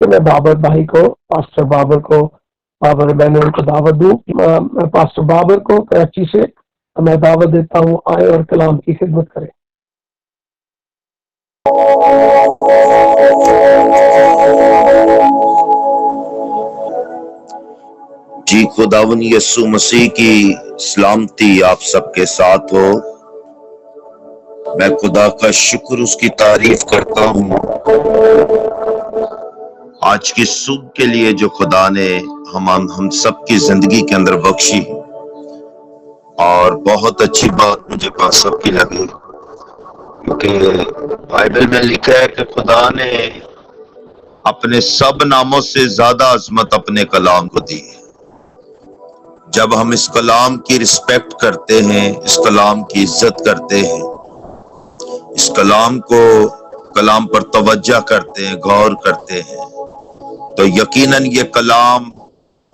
کہ میں بابر بھائی کو، پاسٹر بابر کو، بابر ایمینول کو دعوت دوں. میں پاسٹر بابر کو کراچی سے میں دعوت دیتا ہوں، آئے اور کلام کی خدمت کریں. جی، خداوند یسوع مسیح کی سلامتی آپ سب کے ساتھ ہو. میں خدا کا شکر، اس کی تعریف کرتا ہوں آج کی صبح کے لیے جو خدا نے ہم سب کی زندگی کے اندر بخشی. اور بہت اچھی بات مجھے بات سب کی لگی، کیونکہ بائبل میں لکھا ہے کہ خدا نے اپنے سب ناموں سے زیادہ عظمت اپنے کلام کو دی. جب ہم اس کلام کی رسپیکٹ کرتے ہیں، اس کلام کی عزت کرتے ہیں، اس کلام پر توجہ کرتے ہیں، غور کرتے ہیں، تو یقیناً یہ کلام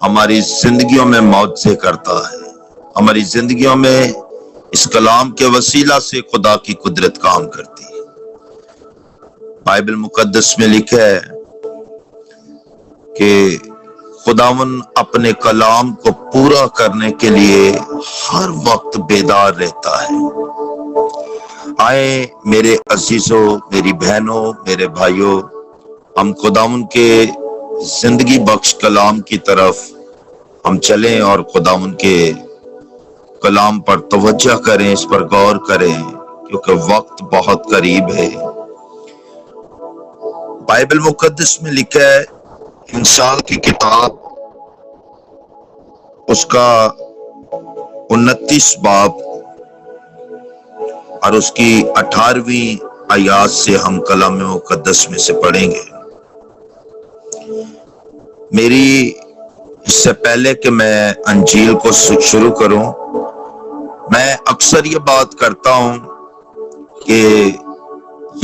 ہماری زندگیوں میں معجزے کرتا ہے. ہماری زندگیوں میں اس کلام کے وسیلہ سے خدا کی قدرت کام کرتی ہے. بائبل مقدس میں لکھا ہے کہ خداوند اپنے کلام کو پورا کرنے کے لیے ہر وقت بیدار رہتا ہے. آئے میرے عزیزوں، میری بہنوں، میرے بھائیوں، ہم خداوند کے زندگی بخش کلام کی طرف ہم چلیں اور خداوند کے کلام پر توجہ کریں، اس پر غور کریں، کیونکہ وقت بہت قریب ہے. بائبل مقدس میں لکھا ہے، انسان کی کتاب اس کا 29 باب اور اس کی 18ویں آیات سے ہم کلام مقدس میں سے پڑھیں گے. میری اس سے پہلے کہ میں انجیل کو شروع کروں، میں اکثر یہ بات کرتا ہوں کہ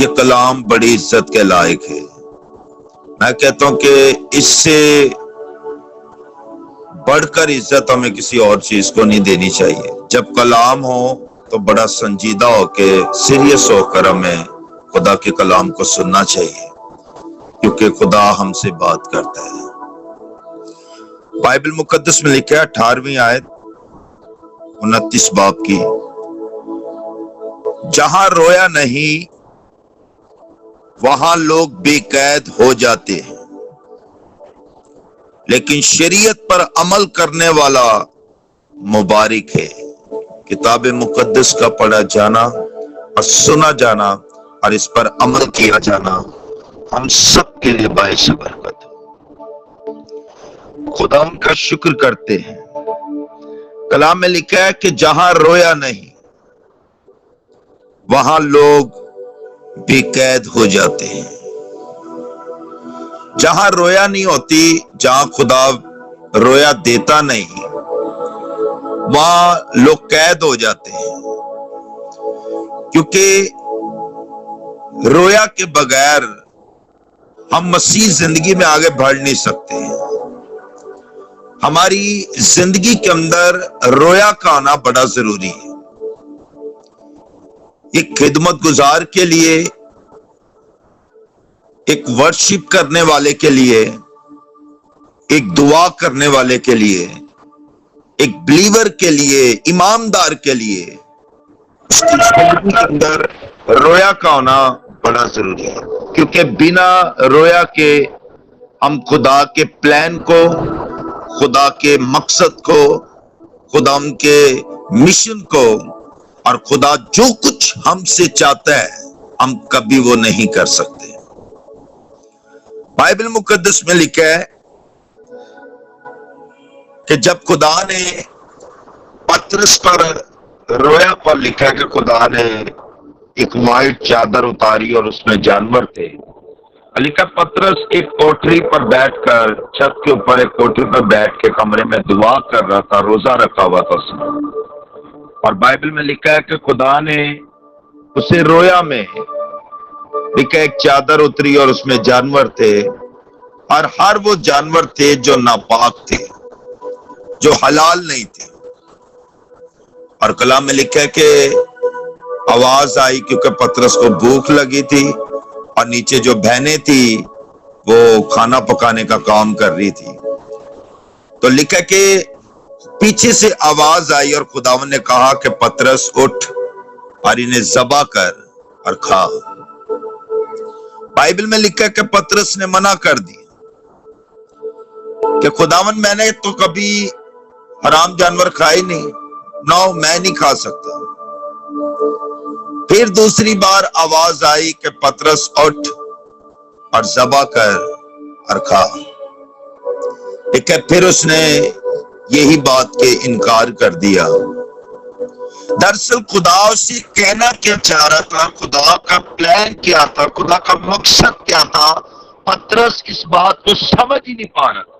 یہ کلام بڑی عزت کے لائق ہے. میں کہتا ہوں کہ اس سے بڑھ کر عزت ہمیں کسی اور چیز کو نہیں دینی چاہیے. جب کلام ہو تو بڑا سنجیدہ ہو کے، سیریس ہو کر ہمیں خدا کے کلام کو سننا چاہیے، کیونکہ خدا ہم سے بات کرتا ہے. بائبل مقدس میں لکھا ہے 18ویں آیت 29 باب کی، جہاں رویا نہیں وہاں لوگ بے قید ہو جاتے ہیں، لیکن شریعت پر عمل کرنے والا مبارک ہے. کتاب مقدس کا پڑھا جانا اور سنا جانا اور اس پر عمل کیا جانا ہم سب کے لیے باعث برکت ہے. خدا ان کا شکر کرتے ہیں. کلام میں لکھا ہے کہ جہاں رویا نہیں وہاں لوگ بے قید ہو جاتے ہیں. جہاں رویا نہیں ہوتی، جہاں خدا رویا دیتا نہیں، وہاں لوگ قید ہو جاتے ہیں. کیونکہ رویا کے بغیر ہم مسیح زندگی میں آگے بڑھ نہیں سکتے ہیں. ہماری زندگی کے اندر رویا کا آنا بڑا ضروری ہے. ایک خدمت گزار کے لیے، ایک ورشپ کرنے والے کے لیے، ایک دعا کرنے والے کے لیے، ایک بلیور کے لیے، ایماندار کے لیے اس کی زندگی کے اندر رویا کا ہونا بڑا ضروری ہے. کیونکہ بنا رویا کے ہم خدا کے پلان کو، خدا کے مقصد کو، خدا ان کے مشن کو اور خدا جو کچھ ہم سے چاہتا ہے ہم کبھی وہ نہیں کر سکتے. بائبل مقدس میں لکھا ہے کہ جب خدا نے پترس پر رویا پر لکھا کہ خدا نے ایک وائٹ چادر اتاری اور اس میں جانور تھے. لکھا پترس ایک کوٹری پر بیٹھ کر، چھت کے اوپر ایک کوٹری پر بیٹھ کے کمرے میں دعا کر رہا تھا، روزہ رکھا ہوا تھا اس نے. اور بائبل میں لکھا ہے کہ خدا نے اسے رویا میں لکھا ایک چادر اتری اور اس میں جانور تھے، اور ہر وہ جانور تھے جو ناپاک تھے، جو حلال نہیں تھے. اور کلام میں لکھا ہے کہ آواز آئی، کیونکہ پترس کو بھوک لگی تھی اور نیچے جو بہنیں تھی وہ کھانا پکانے کا کام کر رہی تھی، تو لکھا کہ پیچھے سے آواز آئی اور خداوند نے کہا کہ پترس اٹھ اور انہیں ذبح کر اور کھا۔ بائبل میں لکھا کہ پترس نے منع کر دی کہ خداوند میں نے تو کبھی حرام جانور کھائے نہیں، نو میں نہیں کھا سکتا۔ پھر دوسری بار آواز آئی کہ پترس اٹھ اور ذبح کر اور کھا، لیکن پھر اس نے یہی بات کے انکار کر دیا۔ دراصل خدا اسے کہنا کیا چاہ رہا تھا، خدا کا پلان کیا تھا، خدا کا مقصد کیا تھا، پترس اس بات کو سمجھ ہی نہیں پا رہا تھا۔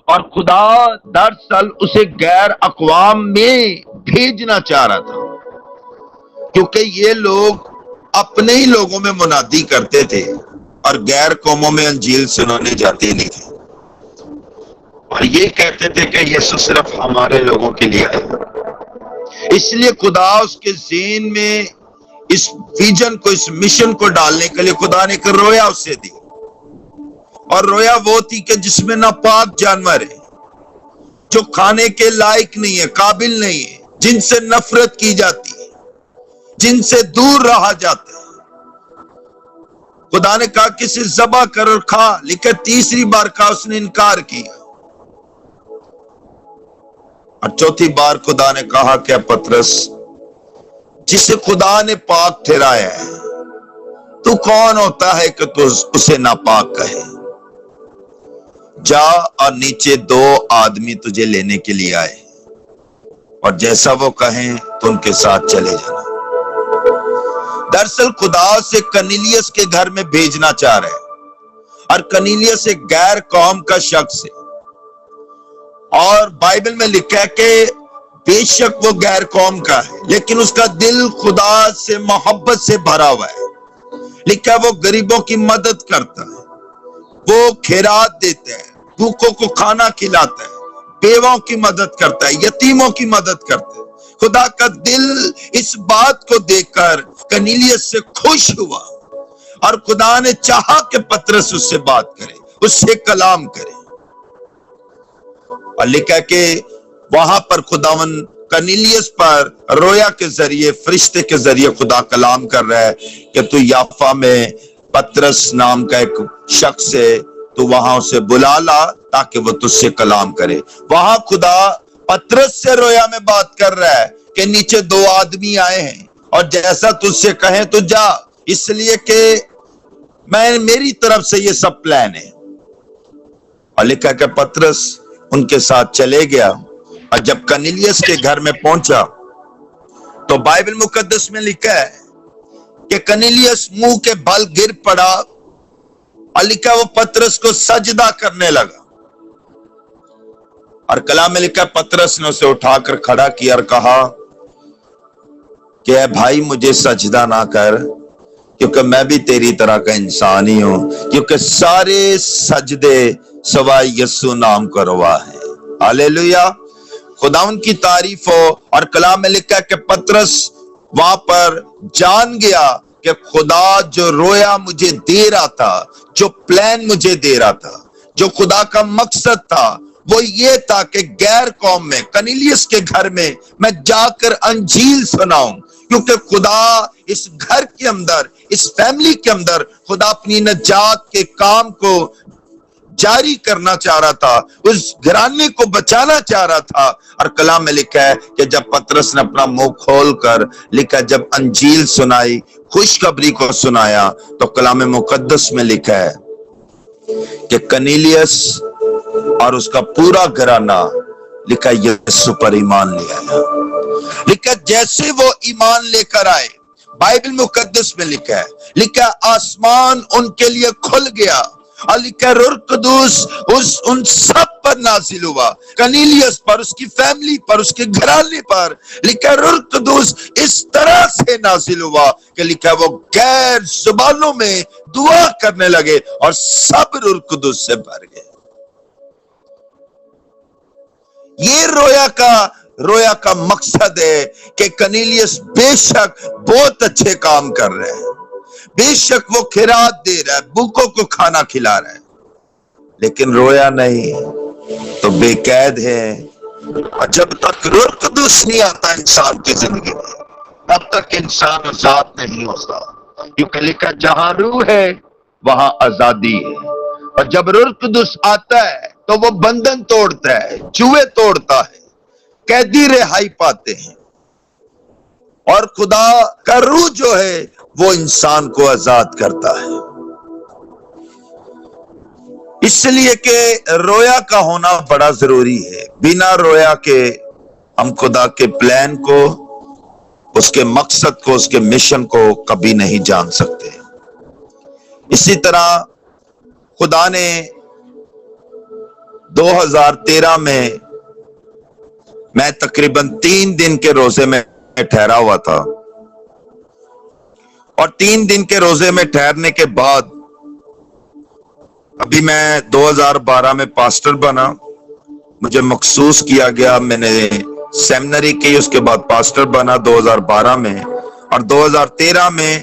اور خدا دراصل اسے غیر اقوام میں بھیجنا چاہ رہا تھا، کیونکہ یہ لوگ اپنے ہی لوگوں میں منادی کرتے تھے اور غیر قوموں میں انجیل سنانے جاتے نہیں تھے، اور یہ کہتے تھے کہ یسوع صرف ہمارے لوگوں کے لیے آیا۔ اس لیے خدا اس کے ذہن میں اس ویژن کو، اس مشن کو ڈالنے کے لیے خدا نے ایک رویا اسے دی، اور رویا وہ تھی کہ جس میں ناپاک جانور ہے جو کھانے کے لائق نہیں ہے، قابل نہیں ہے، جن سے نفرت کی جاتی ہے، جن سے دور رہا جاتا ہے۔ خدا نے کہا کہ اسے ذبح کر اور کھا، لیکن تیسری بار کہا اس نے انکار کیا، اور چوتھی بار خدا نے کہا کہ پترس جسے خدا نے پاک ٹھہرایا ہے، تو کون ہوتا ہے کہ تو اسے ناپاک کہے؟ جا اور نیچے 2 آدمی تجھے لینے کے لیے آئے، اور جیسا وہ کہیں تو ان کے ساتھ چلے جانا۔ دراصل خدا سے کنیلیس کے گھر میں بھیجنا چاہ رہے، اور کنیلیس ایک غیر قوم کا شخص ہے، اور بائبل میں لکھا ہے کہ بے شک وہ غیر قوم کا ہے، لیکن اس کا دل خدا سے محبت سے بھرا ہوا ہے۔ لکھا ہے وہ غریبوں کی مدد کرتا ہے، وہ خیرات دیتا ہے، بھوکوں کو کھانا کھلاتا ہے، بیووں کی مدد کرتا ہے، یتیموں کی مدد کرتا ہے۔ خدا کا دل اس بات کو دیکھ کر کنیلیس سے خوش ہوا، اور خدا نے چاہا کہ پترس اس سے بات کرے، اس سے کلام کرے، اور لکھا کہ وہاں پر خداوند کنیلیس پر رویا کے ذریعے، فرشتے کے ذریعے خدا کلام کر رہا ہے کہ تو یافا میں پترس نام کا ایک شخص ہے، تو وہاں اسے بلا لا تاکہ وہ تجھ سے کلام کرے۔ وہاں خدا پترس سے رویا میں بات کر رہا ہے کہ نیچے 2 آدمی آئے ہیں، اور جیسا تجھ سے کہیں تو جا، اس لیے کہ میری طرف سے یہ سب پلان ہے۔ اور لکھا کہ پترس ان کے ساتھ چلے گیا، اور جب کنیلیس کے گھر میں پہنچا تو بائبل مقدس میں لکھا ہے کہ کنیلیس منہ کے بل گر پڑا، اور لکھا وہ پترس کو سجدہ کرنے لگا، اور کلام میں لکھا پترس نے اسے اٹھا کر کھڑا کیا اور کہا کہ اے بھائی مجھے سجدہ نہ کر، کیونکہ میں بھی تیری طرح کا انسان ہی ہوں، کیونکہ سارے سجدے سوائے یسوع نام کا روا ہے۔ ہاللیلویا، خداوند کی تعریف ہو۔ اور کلام میں لکھا کہ پترس وہاں پر جان گیا کہ خدا جو رویا مجھے دے رہا تھا، جو پلان مجھے دے رہا تھا، جو خدا کا مقصد تھا، وہ یہ تھا کہ غیر قوم میں، کنیلیس کے گھر میں میں جا کر انجیل سناؤں، کیونکہ خدا اس گھر کے اندر، اس فیملی کے اندر خدا اپنی نجات کے کام کو جاری کرنا چاہ رہا تھا، اس گھرانے کو بچانا چاہ رہا تھا۔ اور کلام میں لکھا ہے کہ جب پترس نے اپنا منہ کھول کر لکھا، جب انجیل سنائی، خوشخبری کو سنایا، تو کلام مقدس میں لکھا ہے کہ کنیلیس اور اس کا پورا گھرانہ لکھا یسوع پر ایمان لے آیا۔ لکھا جیسے وہ ایمان لے کر آئے، بائبل مقدس میں لکھا ہے، لکھا آسمان ان کے لیے کھل گیا، اور لکھا روح القدس ان سب پر نازل ہوا، کنیلیس پر، اس کی فیملی پر، اس کے گھرانے پر۔ لکھا روح القدس اس طرح سے نازل ہوا کہ لکھا وہ غیر زبانوں میں دعا کرنے لگے، اور سب روح القدس سے بھر گئے۔ یہ رویا کا مقصد ہے کہ کنیلیس بے شک بہت اچھے کام کر رہے ہیں، بے شک وہ خیرات دے رہا ہے، بھوکوں کو کھانا کھلا رہا ہے، لیکن رویا نہیں تو بے قید ہے۔ اور جب تک روح القدس نہیں آتا انسان کی زندگی میں، تب تک انسان آزاد نہیں ہوتا، کیونکہ لکھا جہاں روح ہے وہاں آزادی ہے۔ اور جب روح القدس آتا ہے تو وہ بندھن توڑتا ہے، جوئے توڑتا ہے، قیدی رہائی پاتے ہیں، اور خدا کا روح جو ہے وہ انسان کو آزاد کرتا ہے۔ اس لیے کہ رویا کا ہونا بڑا ضروری ہے۔ بنا رویا کے ہم خدا کے پلان کو، اس کے مقصد کو، اس کے مشن کو کبھی نہیں جان سکتے۔ اسی طرح خدا نے 2013 میں تقریباً 3 دن کے روزے میں ٹھہرا ہوا تھا، اور 3 دن کے روزے میں ٹھہرنے کے بعد ابھی میں 2012 میں پاسٹر بنا، مجھے مخصوص کیا گیا، میں نے سیمنری کی، اس کے بعد پاسٹر بنا 2012 میں، اور 2013 میں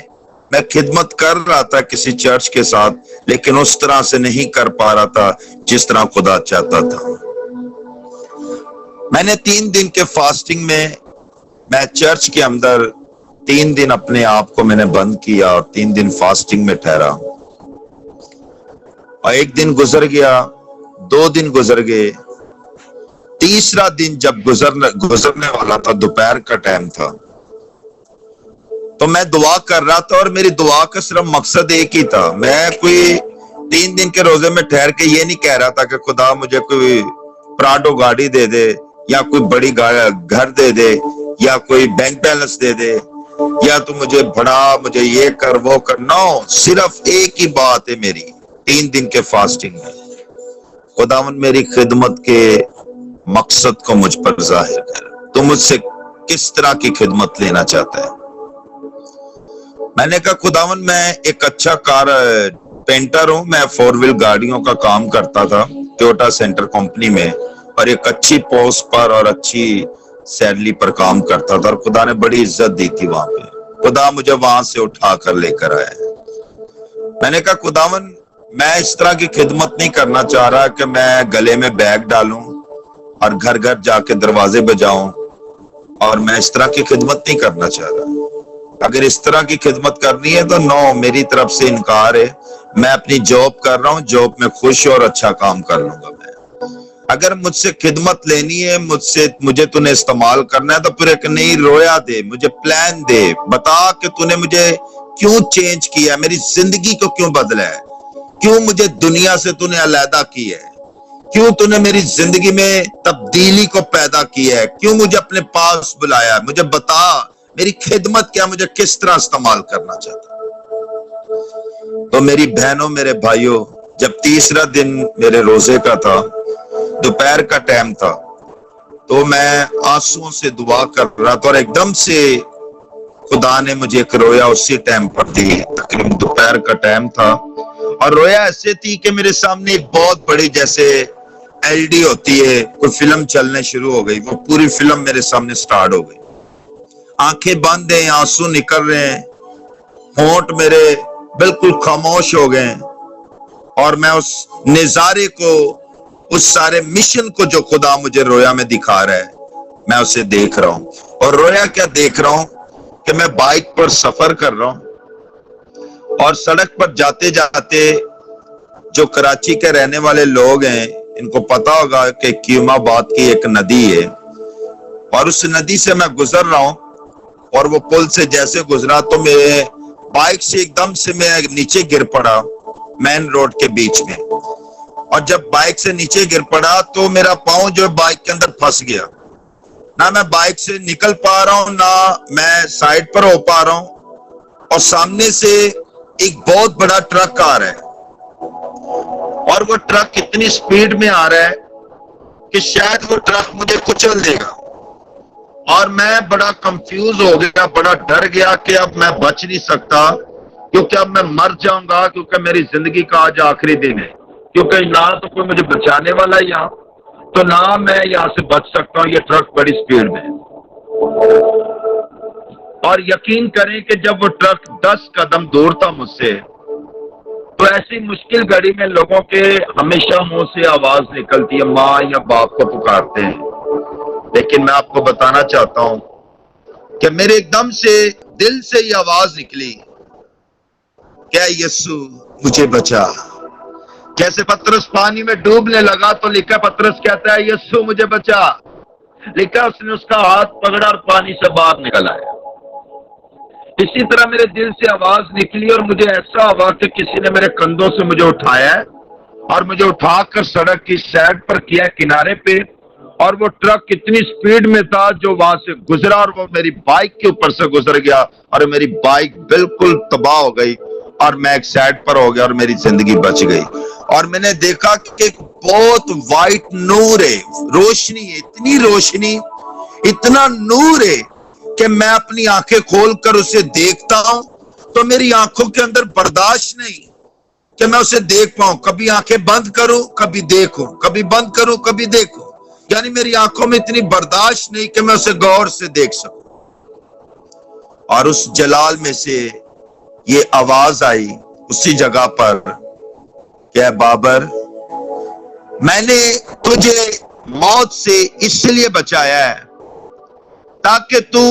خدمت کر رہا تھا کسی چرچ کے ساتھ، لیکن اس طرح سے نہیں کر پا رہا تھا جس طرح خدا چاہتا تھا۔ میں نے 3 دن کے فاسٹنگ میں چرچ کے اندر 3 دن اپنے آپ کو میں نے بند کیا، اور 3 دن فاسٹنگ میں ٹھہرا، اور 1 دن گزر گیا، 2 دن گزر گئے، تیسرا دن جب گزرنے والا تھا، دوپہر کا ٹائم تھا، تو میں دعا کر رہا تھا، اور میری دعا کا صرف مقصد ایک ہی تھا۔ میں کوئی 3 دن کے روزے میں ٹھہر کے یہ نہیں کہہ رہا تھا کہ خدا مجھے کوئی پراڈو گاڑی دے دے، یا کوئی بڑی گھر دے دے، یا کوئی بینک بیلنس دے دے، یا تو مجھے بڑھا، مجھے یہ کر وہ کر۔ نو، صرف ایک ہی بات ہے میری 3 دن کے فاسٹنگ میں، خداوند میری خدمت کے مقصد کو مجھ پر ظاہر کر، تو مجھ سے کس طرح کی خدمت لینا چاہتا ہے۔ میں نے کہا خداوند میں ایک اچھا کار پینٹر ہوں، میں 4 ویل گاڑیوں کا کام کرتا تھا ٹویوٹا سینٹر کمپنی میں، اور ایک اچھی پوسٹ پر اور اچھی سیلری پر کام کرتا تھا، اور خدا نے بڑی عزت دی تھی وہاں پہ۔ خدا مجھے وہاں سے اٹھا کر لے کر آیا۔ میں نے کہا خداوند میں اس طرح کی خدمت نہیں کرنا چاہ رہا کہ میں گلے میں بیگ ڈالوں اور گھر گھر جا کے دروازے بجاؤں، اور میں اس طرح کی خدمت نہیں کرنا چاہ رہا۔ اگر اس طرح کی خدمت کرنی ہے تو نو، میری طرف سے انکار ہے۔ میں اپنی جاب کر رہا ہوں، جاب میں خوش اور اچھا کام کر لوں گا میں۔ اگر مجھ سے خدمت لینی ہے، مجھے تو نے استعمال کرنا ہے، تو پھر ایک نئی رویا دے، مجھے پلان دے، بتا کہ تو نے مجھے کیوں چینج کیا، میری زندگی کو کیوں بدلا ہے، کیوں مجھے دنیا سے تو نے علیحدہ کیا ہے، کیوں تو نے میری زندگی میں تبدیلی کو پیدا کیا ہے، کیوں مجھے اپنے پاس بلایا، مجھے بتا میری خدمت کیا، مجھے کس طرح استعمال کرنا چاہتا۔ تو میری بہنوں، میرے بھائیوں، جب تیسرا دن میرے روزے کا تھا، دوپہر کا ٹائم تھا، تو میں آنسوؤں سے دعا کر رہا تھا، اور ایک دم سے خدا نے مجھے ایک رویا اسی ٹائم پر دی، تقریباً دوپہر کا ٹائم تھا، اور رویا ایسے تھی کہ میرے سامنے ایک بہت بڑی، جیسے ایل ڈی ہوتی ہے، کوئی فلم چلنے شروع ہو گئی، وہ پوری فلم میرے سامنے سٹارٹ ہو گئی، آنکھیں بند ہیں، آنسو نکل رہے ہیں، ہونٹ میرے بالکل خاموش ہو گئے، اور میں اس نظارے کو، اس سارے مشن کو جو خدا مجھے رویا میں دکھا رہا ہے، میں اسے دیکھ رہا ہوں۔ اور رویا کیا دیکھ رہا ہوں کہ میں بائک پر سفر کر رہا ہوں، اور سڑک پر جاتے جاتے جو کراچی کے رہنے والے لوگ ہیں، ان کو پتا ہوگا کہ کیوم آباد کی ایک ندی ہے، اور اس ندی سے میں گزر رہا ہوں، اور وہ پل سے جیسے گزرا تو میرے بائک سے ایک دم سے میں نیچے گر پڑا مین روڈ کے بیچ میں، اور جب بائک سے نیچے گر پڑا تو میرا پاؤں جو بائک کے اندر پھنس گیا، نہ میں بائک سے نکل پا رہا ہوں، نہ میں سائڈ پر ہو پا رہا ہوں، اور سامنے سے ایک بہت بڑا ٹرک آ رہا ہے، اور وہ ٹرک اتنی سپیڈ میں آ رہا ہے کہ شاید وہ ٹرک مجھے کچل دے گا، اور میں بڑا کنفیوز ہو گیا، بڑا ڈر گیا کہ اب میں بچ نہیں سکتا، کیونکہ اب میں مر جاؤں گا، کیونکہ میری زندگی کا آج آخری دن ہے، کیونکہ نہ تو کوئی مجھے بچانے والا ہے یہاں، تو نہ میں یہاں سے بچ سکتا ہوں، یہ ٹرک بڑی سپیڈ میں ہے۔ اور یقین کریں کہ جب وہ ٹرک 10 قدم دور تھا مجھ سے، تو ایسی مشکل گھڑی میں لوگوں کے ہمیشہ منہ سے آواز نکلتی ہے، ماں یا باپ کو پکارتے ہیں، لیکن میں آپ کو بتانا چاہتا ہوں کہ میرے ایک دم سے دل سے یہ آواز نکلی کہ اے یسوع مجھے بچا۔ جیسے پترس پانی میں ڈوبنے لگا تو لکھا پترس کہتا ہے یسوع مجھے بچا، لکھا اس نے اس کا ہاتھ پکڑا اور پانی سے باہر نکل آیا۔ اسی طرح میرے دل سے آواز نکلی اور مجھے ایسا ہوا کہ کسی نے میرے کندھوں سے مجھے اٹھایا اور مجھے اٹھا کر سڑک کی سائڈ پر کیا کنارے پہ، اور وہ ٹرک اتنی سپیڈ میں تھا جو وہاں سے گزرا اور وہ میری بائک کے اوپر سے گزر گیا اور میری بائک بالکل تباہ ہو گئی اور میں ایک سائڈ پر ہو گیا اور میری زندگی بچ گئی۔ اور میں نے دیکھا کہ ایک بہت وائٹ نور ہے، روشنی ہے، اتنی روشنی، اتنا نور ہے کہ میں اپنی آنکھیں کھول کر اسے دیکھتا ہوں تو میری آنکھوں کے اندر برداشت نہیں کہ میں اسے دیکھ پاؤں، کبھی آنکھیں بند کروں کبھی دیکھوں، کبھی بند کروں کبھی دیکھوں، یعنی میری آنکھوں میں اتنی برداشت نہیں کہ میں اسے غور سے دیکھ سکوں۔ اور اس جلال میں سے یہ آواز آئی اسی جگہ پر کہ اے بابر، میں نے تجھے موت سے اس لیے بچایا ہے تاکہ تو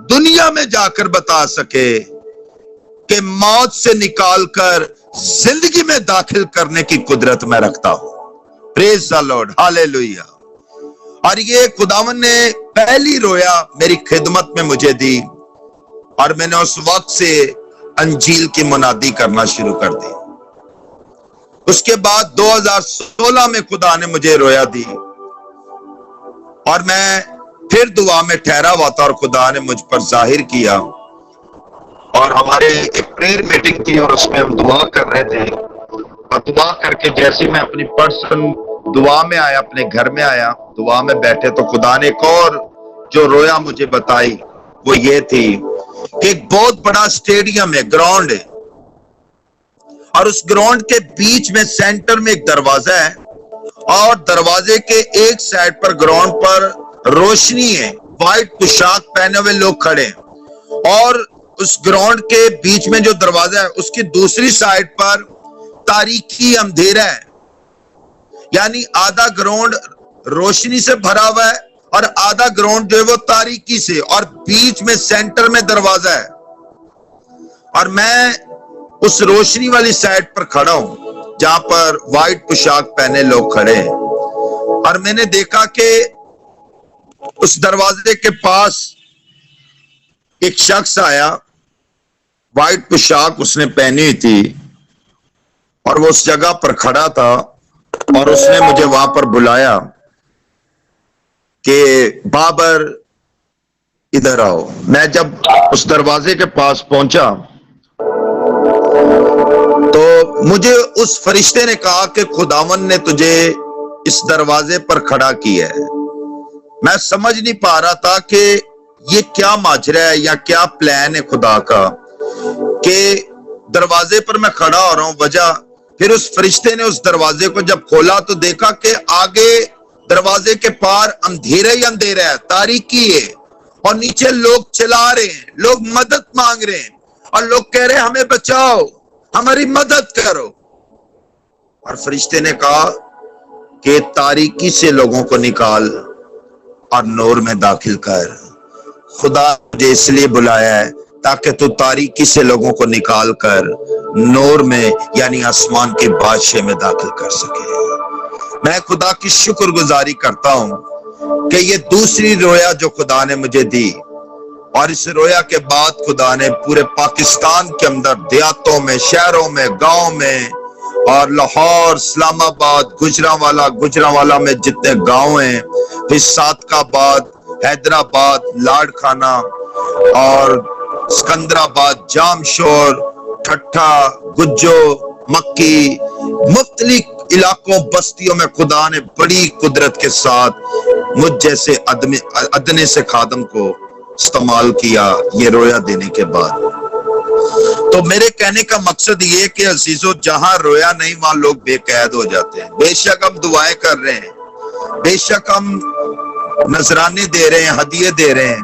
دنیا میں جا کر بتا سکے کہ موت سے نکال کر زندگی میں داخل کرنے کی قدرت میں رکھتا ہوں۔ پریز دی لارڈ، ہالےلویا۔ اور یہ خداوند نے پہلی رویا میری خدمت میں مجھے دی اور میں نے اس وقت سے انجیل کی منادی کرنا شروع کر دی۔ اس کے بعد 2016 میں خدا نے مجھے رویا دی اور میں پھر دعا میں ٹھہرا ہوا تھا اور خدا نے مجھ پر ظاہر کیا، اور ہمارے ایک پریئر میٹنگ تھی اور اس میں ہم دعا کر رہے تھے، اور دعا کر کے جیسے میں اپنی پرسن دعا میں آیا، اپنے گھر میں آیا، دعا میں بیٹھے تو خدا نے ایک اور جو رویا مجھے بتائی وہ یہ تھی کہ ایک بہت بڑا اسٹیڈیم ہے، گراؤنڈ ہے، اور اس گراؤنڈ کے بیچ میں سینٹر میں ایک دروازہ ہے، اور دروازے کے ایک سائڈ پر گراؤنڈ پر روشنی ہے، وائٹ پوشاک پہنے ہوئے لوگ کھڑے ہیں، اور اس گراؤنڈ کے بیچ میں جو دروازہ ہے اس کی دوسری سائڈ پر تاریکی اندھیرا ہے، یعنی آدھا گراؤنڈ روشنی سے بھرا ہوا ہے اور آدھا گراؤنڈ جو ہے وہ تاریکی سے، اور بیچ میں سینٹر میں دروازہ ہے، اور میں اس روشنی والی سائڈ پر کھڑا ہوں جہاں پر وائٹ پوشاک پہنے لوگ کھڑے ہیں، اور میں نے دیکھا کہ اس دروازے کے پاس ایک شخص آیا، وائٹ پوشاک اس نے پہنی ہوئی تھی اور وہ اس جگہ پر کھڑا تھا، اور اس نے مجھے وہاں پر بلایا کہ بابر ادھر آؤ۔ میں جب اس دروازے کے پاس پہنچا تو مجھے اس فرشتے نے کہا کہ خداوند نے تجھے اس دروازے پر کھڑا کیا ہے۔ میں سمجھ نہیں پا رہا تھا کہ یہ کیا ماجرا ہے یا کیا پلان ہے خدا کا کہ دروازے پر میں کھڑا ہو رہا ہوں۔ وجہ پھر اس فرشتے نے اس دروازے کو جب کھولا تو دیکھا کہ آگے دروازے کے پار اندھیرا ہی اندھیرا ہے، تاریکی ہے، اور نیچے لوگ چلا رہے ہیں، لوگ مدد مانگ رہے ہیں، اور لوگ کہہ رہے ہیں ہمیں بچاؤ، ہماری مدد کرو۔ اور فرشتے نے کہا کہ تاریکی سے لوگوں کو نکال اور نور میں داخل کر۔ خدا مجھے اس لیے بلایا ہے تاکہ تو تاریکی سے لوگوں کو نکال کر نور میں یعنی آسمان کے بادشاہ میں داخل کر سکے۔ میں خدا کی شکر گزاری کرتا ہوں کہ یہ دوسری رویا جو خدا نے مجھے دی، اور اس رویا کے بعد خدا نے پورے پاکستان کے اندر دیہاتوں میں، شہروں میں، گاؤں میں، اور لاہور، اسلام آباد، گجرانوالا میں جتنے گاؤں ہیں، پھر صادق آباد، حیدرآباد، لاڑکھانا اور سکندرآباد، جامشور، ٹھٹھا، گجو، مکی، مختلف علاقوں بستیوں میں خدا نے بڑی قدرت کے ساتھ مجھ جیسے ادنے سے خادم کو استعمال کیا یہ رویا دینے کے بعد۔ تو میرے کہنے کا مقصد یہ کہ عزیزو، جہاں رویا نہیں وہاں لوگ بے قید ہو جاتے ہیں۔ بے شک ہم دعائیں کر رہے ہیں، بے شک ہم نذرانے دے رہے ہیں، ہدیے دے رہے ہیں،